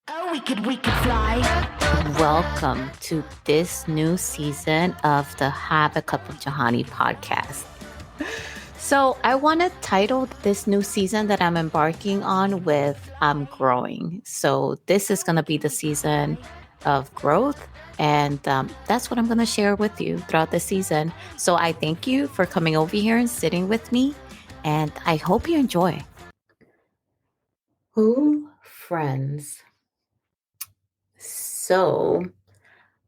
Oh, we could fly. Welcome to this new season of the Have a Cup of Jahani podcast. So, I want to title this new season that I'm embarking on with I'm Growing. So, this is going to be the season of growth. And that's what I'm going to share with you throughout the season. So, I thank you for coming over here and sitting with me. And I hope you enjoy. Ooh, friends. So,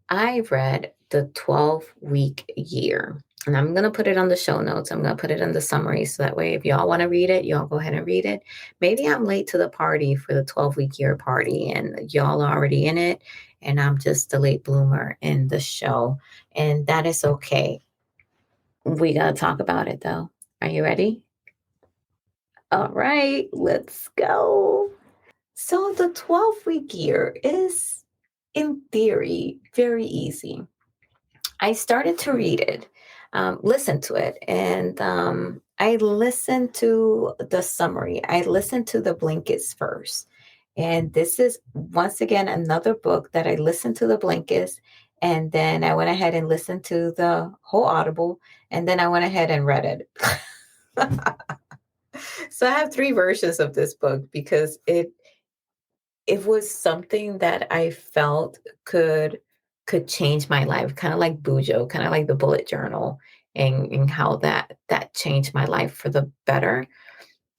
I read the 12-week year. And I'm going to put it on the show notes. I'm going to put it in the summary. So that way, if y'all want to read it, y'all go ahead and read it. Maybe I'm late to the party for the 12-week year party and y'all are already in it. And I'm just the late bloomer in the show. And that is okay. We got to talk about it though. Are you ready? All right, let's go. So the 12-week year is, in theory, very easy. I started to read it, listen to it, and I listened to the summary. I listened to the Blinkist first. And this is, once again, another book that I listened to the Blinkist, and then I went ahead and listened to the whole Audible, and then I went ahead and read it. So I have three versions of this book because it was something that I felt could change my life, kind of like Bujo, kind of like the bullet journal, and how that changed my life for the better.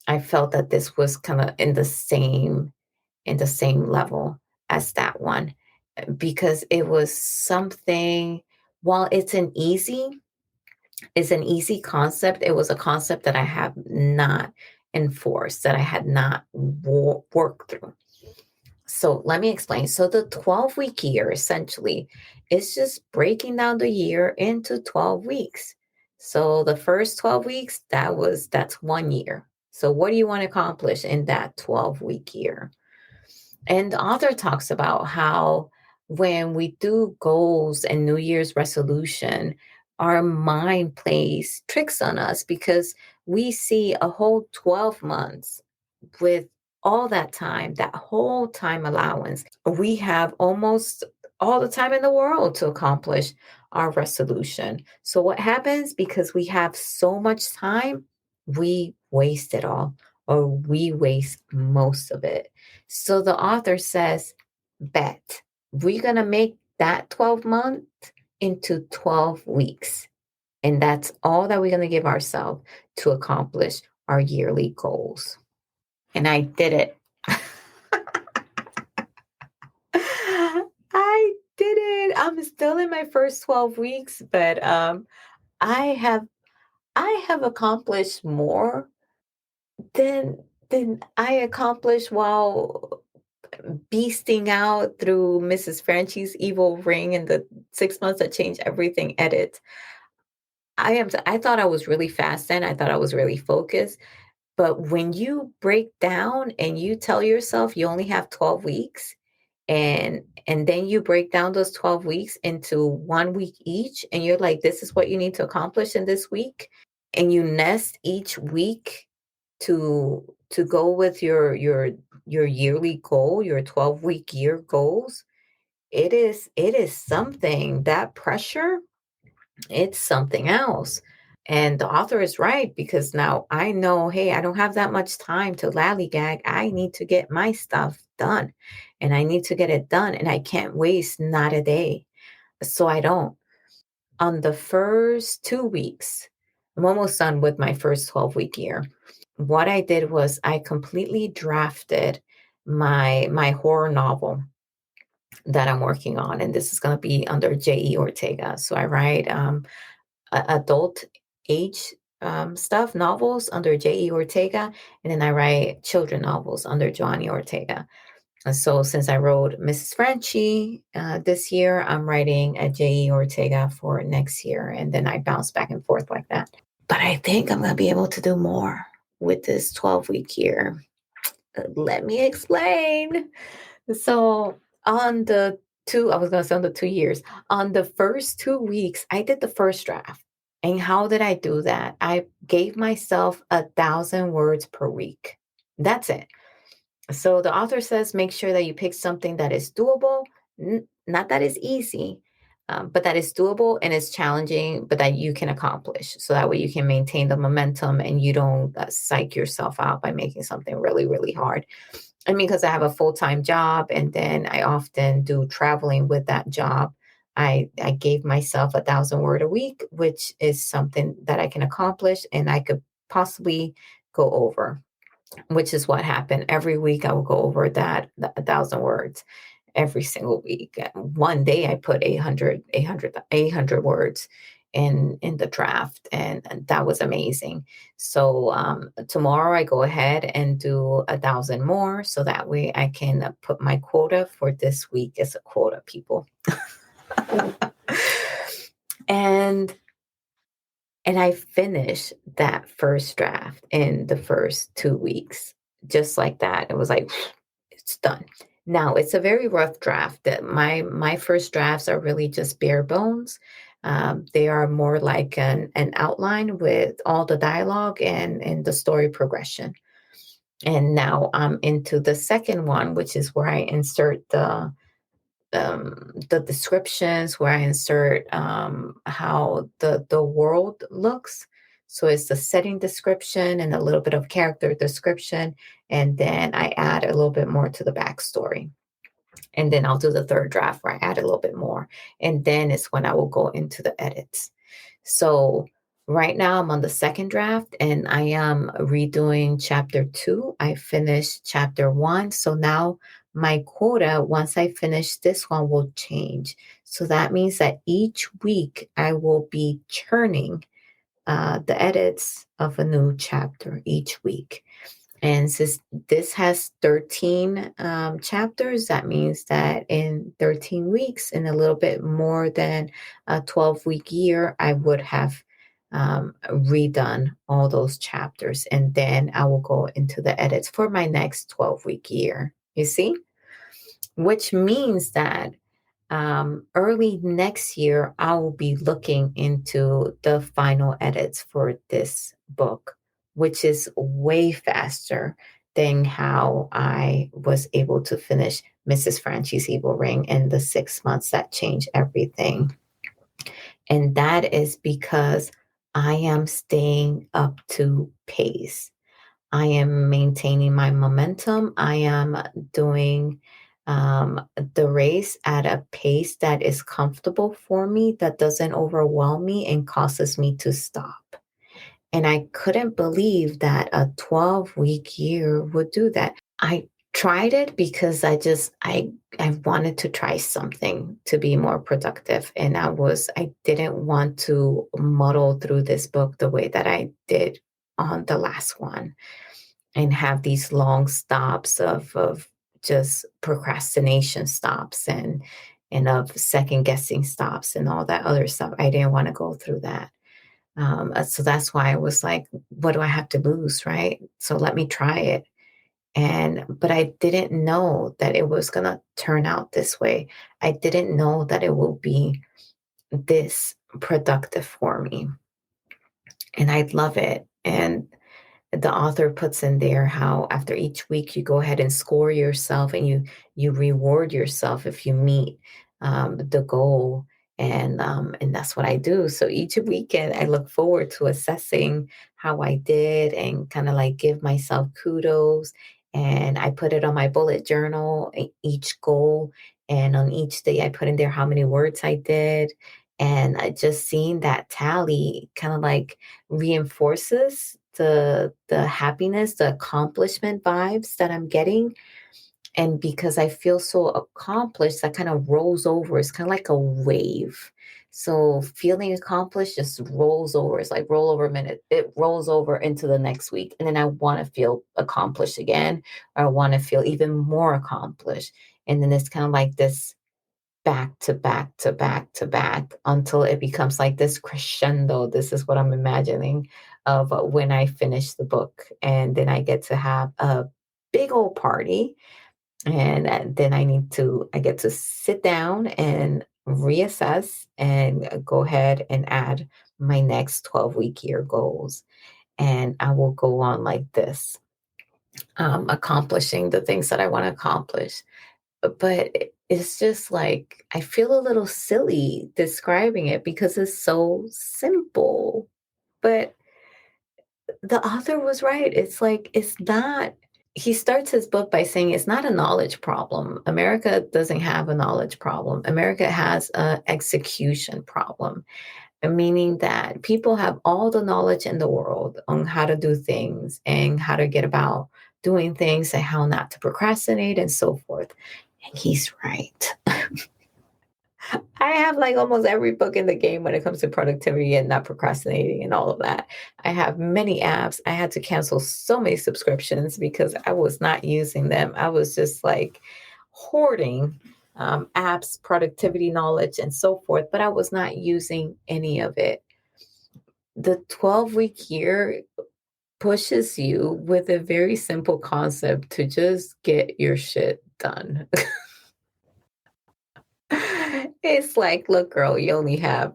I felt that this was kind of in the same level as that one because it was something. While it's an easy concept, it was a concept that I have not enforced, that I had not worked through. So let me explain. So the 12-week year essentially is just breaking down the year into 12 weeks. So the first 12 weeks, that's 1 year. So what do you want to accomplish in that 12-week year? And the author talks about how when we do goals and New Year's resolution, our mind plays tricks on us because we see a whole 12 months with all that time, that whole time allowance. We have almost all the time in the world to accomplish our resolution. So, what happens because we have so much time, we waste it all, or we waste most of it. So, the author says, bet we're going to make that 12 months into 12 weeks. And that's all that we're going to give ourselves to accomplish our yearly goals. And I did it. I did it. I'm still in my first 12 weeks, but I have I have accomplished more than I accomplished while beasting out through Mrs. Franchi's evil ring and the 6 months that changed everything edit. I thought I was really fast then. I thought I was really focused. But when you break down and you tell yourself you only have 12 weeks and then you break down those 12 weeks into 1 week each and you're like this is what you need to accomplish in this week and you nest each week to go with your yearly goal, your 12-week year goals, it is something. That pressure, it's something else. And the author is right because now I know, hey, I don't have that much time to lallygag. I need to get my stuff done and I need to get it done and I can't waste not a day. So I don't. On the first 2 weeks, I'm almost done with my first 12-week year. What I did was I completely drafted my horror novel that I'm working on. And this is going to be under J.E. Ortega. So I write adult age stuff, novels under J.E. Ortega, and then I write children novels under Johnny Ortega. And so since I wrote Mrs. Frenchie this year, I'm writing a J.E. Ortega for next year, and then I bounce back and forth like that. But I think I'm going to be able to do more with this 12-week year. Let me explain. So on the I was going to say on the 2 years, on the first 2 weeks, I did the first draft. And how did I do that? I gave myself 1,000 words per week. That's it. So the author says make sure that you pick something that is doable, not that is easy, but that is doable and is challenging, but that you can accomplish. So that way you can maintain the momentum and you don't psych yourself out by making something really, really hard. I mean, because I have a full time job and then I often do traveling with that job. I gave myself 1,000 word a week, which is something that I can accomplish and I could possibly go over, which is what happened. Every week I will go over that 1,000 words every single week. One day I put 800 words in the draft, and that was amazing. So tomorrow I go ahead and do 1,000 more, so that way I can put my quota for this week as a quota, people. and and I finished that first draft in the first 2 weeks, just like that. It was like, it's done. Now it's a very rough draft. That my first drafts are really just bare bones. They are more like an outline with all the dialogue and the story progression. And now I'm into the second one, which is where I insert the descriptions, where I insert how the world looks. So it's the setting description and a little bit of character description, and then I add a little bit more to the backstory. And then I'll do the third draft where I add a little bit more, and then it's when I will go into the edits. So right now I'm on the second draft and I am redoing chapter 2. I finished chapter 1. So now my quota, once I finish this one, will change. So that means that each week I will be churning the edits of a new chapter each week. And since this has 13 chapters, that means that in 13 weeks, in a little bit more than a 12-week year, I would have redone all those chapters. And then I will go into the edits for my next 12-week year. You see? Which means that early next year, I will be looking into the final edits for this book, which is way faster than how I was able to finish Mrs. Franchi's Evil Ring in the 6 months that changed everything. And that is because I am staying up to pace. I am maintaining my momentum. I am doing the race at a pace that is comfortable for me, that doesn't overwhelm me and causes me to stop. And I couldn't believe that a 12-week year would do that. I tried it because I wanted to try something to be more productive. And I didn't want to muddle through this book the way that I did on the last one and have these long stops of just procrastination stops and of second guessing stops and all that other stuff. I didn't want to go through that. So that's why I was like, what do I have to lose, right? So let me try it. But I didn't know that it was gonna turn out this way. I didn't know that it will be this productive for me. And I love it. And the author puts in there how after each week you go ahead and score yourself and you reward yourself if you meet the goal, and that's what I do. So each weekend I look forward to assessing how I did and kind of like give myself kudos, and I put it on my bullet journal, each goal, and on each day I put in there how many words I did, and I just seeing that tally kind of like reinforces the happiness, the accomplishment vibes that I'm getting. And because I feel so accomplished, that kind of rolls over. It's kind of like a wave. So feeling accomplished just rolls over. It's like roll over a minute. It rolls over into the next week. And then I want to feel accomplished again, or I want to feel even more accomplished. And then it's kind of like this back to back to back to back until it becomes like this crescendo. This is what I'm imagining of when I finish the book. And then I get to have a big old party. And then I get to sit down and reassess and go ahead and add my next 12-week year goals. And I will go on like this. accomplishing the things that I want to accomplish. But it's just like I feel a little silly describing it because it's so simple. But the author was right. It's like, it's not. He starts his book by saying it's not a knowledge problem. America doesn't have a knowledge problem. America has a execution problem, meaning that people have all the knowledge in the world on how to do things and how to get about doing things and how not to procrastinate and so forth. And he's right. I have like almost every book in the game when it comes to productivity and not procrastinating and all of that. I have many apps. I had to cancel so many subscriptions because I was not using them. I was just like hoarding apps, productivity knowledge, and so forth, but I was not using any of it. The 12-week year pushes you with a very simple concept to just get your shit done. It's like, look, girl, you only have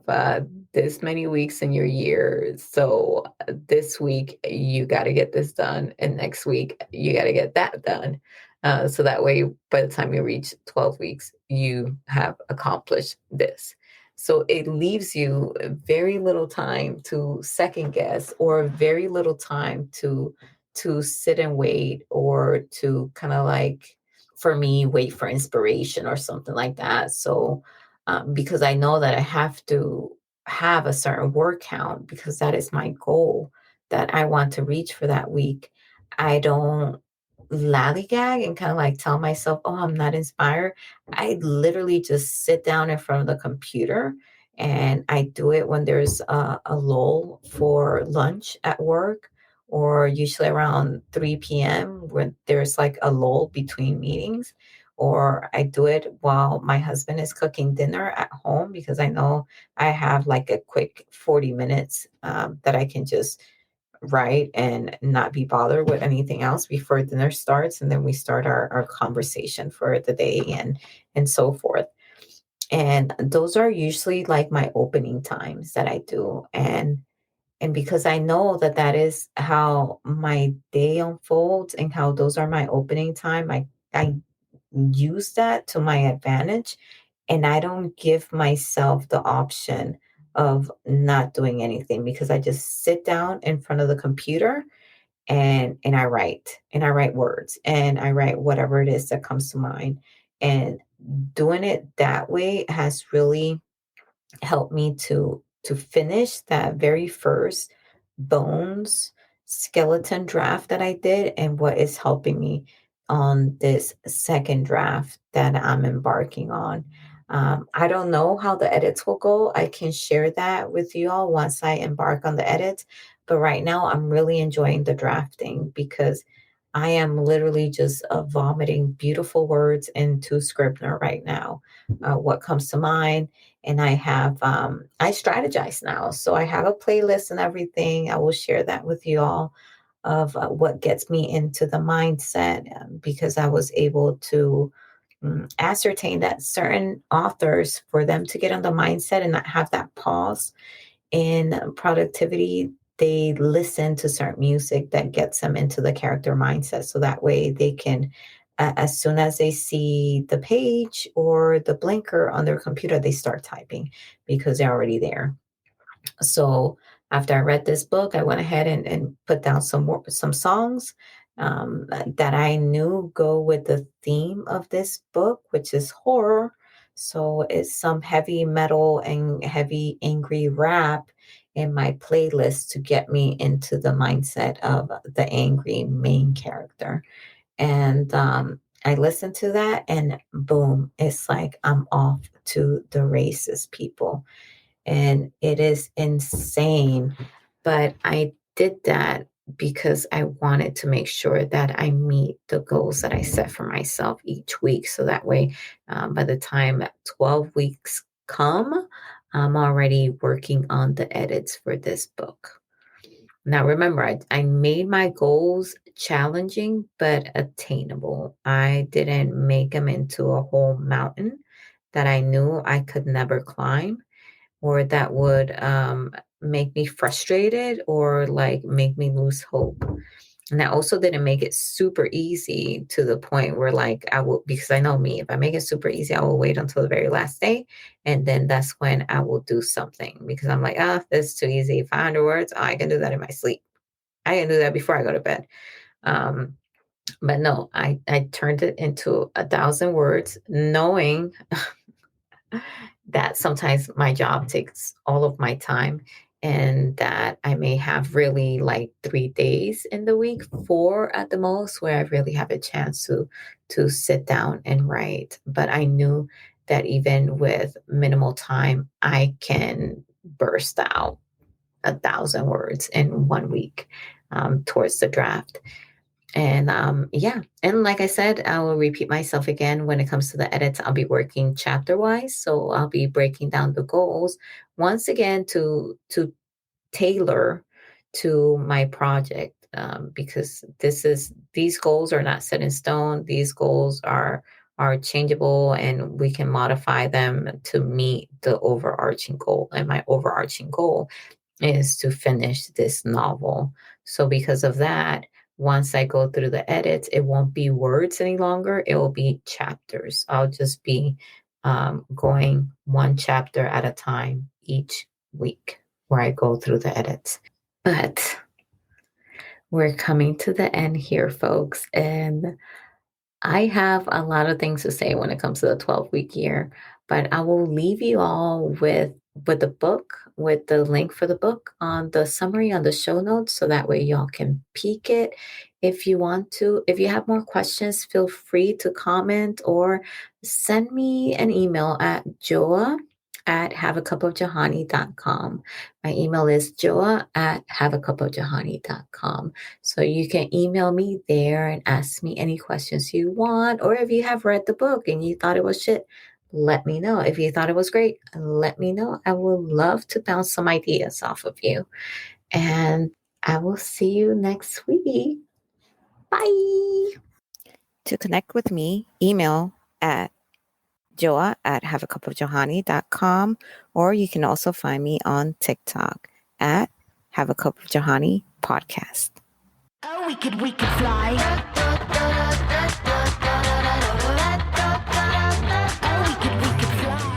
this many weeks in your year. So this week, you got to get this done. And next week, you got to get that done. So that way, by the time you reach 12 weeks, you have accomplished this. So it leaves you very little time to second guess or very little time to sit and wait or to kind of like, for me, wait for inspiration or something like that. So because I know that I have to have a certain word count because that is my goal that I want to reach for that week. I don't lollygag and kind of like tell myself, oh, I'm not inspired. I literally just sit down in front of the computer and I do it when there's a lull for lunch at work or usually around 3 p.m. when there's like a lull between meetings, or I do it while my husband is cooking dinner at home because I know I have like a quick 40 minutes that I can just write and not be bothered with anything else before dinner starts. And then we start our conversation for the day and so forth. And those are usually like my opening times that I do. And because I know that that is how my day unfolds and how those are my opening time, I use that to my advantage. And I don't give myself the option of not doing anything because I just sit down in front of the computer and I write words and I write whatever it is that comes to mind. And doing it that way has really helped me to finish that very first bones skeleton draft that I did and what is helping me on this second draft that I'm embarking on. I don't know how the edits will go. I can share that with you all once I embark on the edits. But right now, I'm really enjoying the drafting because I am literally just vomiting beautiful words into Scrivener right now. What comes to mind, and I strategize now, so I have a playlist and everything. I will share that with you all of what gets me into the mindset, because I was able to ascertain that certain authors, for them to get on the mindset and not have that pause in productivity, they listen to certain music that gets them into the character mindset. So that way they can, as soon as they see the page or the blinker on their computer, they start typing because they're already there. So after I read this book, I went ahead and put down some songs that I knew go with the theme of this book, which is horror. So it's some heavy metal and heavy angry rap in my playlist to get me into the mindset of the angry main character. And I listened to that, and boom, it's like I'm off to the races, people, and it is insane. But I did that because I wanted to make sure that I meet the goals that I set for myself each week. So that way, by the time 12 weeks come, I'm already working on the edits for this book. Now, remember, I made my goals challenging but attainable. I didn't make them into a whole mountain that I knew I could never climb or that would make me frustrated or like make me lose hope. And I also didn't make it super easy to the point where like I will, because I know me, if I make it super easy, I will wait until the very last day. And then that's when I will do something because I'm like, this is too easy. 500 words. Oh, I can do that in my sleep. I can do that before I go to bed. Um, but no, I turned it into 1,000 words, knowing that sometimes my job takes all of my time and that I may have really like 3 days in the week, four at the most, where I really have a chance to sit down and write. But I knew that even with minimal time, I can burst out 1,000 words in 1 week towards the draft. And yeah, and like I said, I will repeat myself again when it comes to the edits. I'll be working chapter wise, so I'll be breaking down the goals once again to tailor to my project because these goals are not set in stone. These goals are changeable, and we can modify them to meet the overarching goal. And my overarching goal is to finish this novel. So because of that, once I go through the edits, it won't be words any longer. It will be chapters. I'll just be going one chapter at a time each week where I go through the edits. But we're coming to the end here, folks. And I have a lot of things to say when it comes to the 12-week year, but I will leave you all with the book, with the link for the book on the summary on the show notes, so that way y'all can peek it if you want to. If you have more questions, feel free to comment or send me an email at joa@haveacupofjahani.com. My email is joa@haveacupofjahani.com. So you can email me there and ask me any questions you want. Or if you have read the book and you thought it was shit, let me know. If you thought it was great, let me know. I would love to bounce some ideas off of you. And I will see you next week. Bye. To connect with me, email at joa@haveacupofjahani.com, or you can also find me on TikTok at Have a Cup of Jahani Podcast. Oh, we could fly.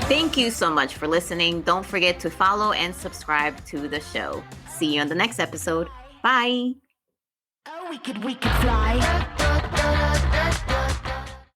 Thank you so much for listening. Don't forget to follow and subscribe to the show. See you on the next episode. Bye. Oh, we could fly.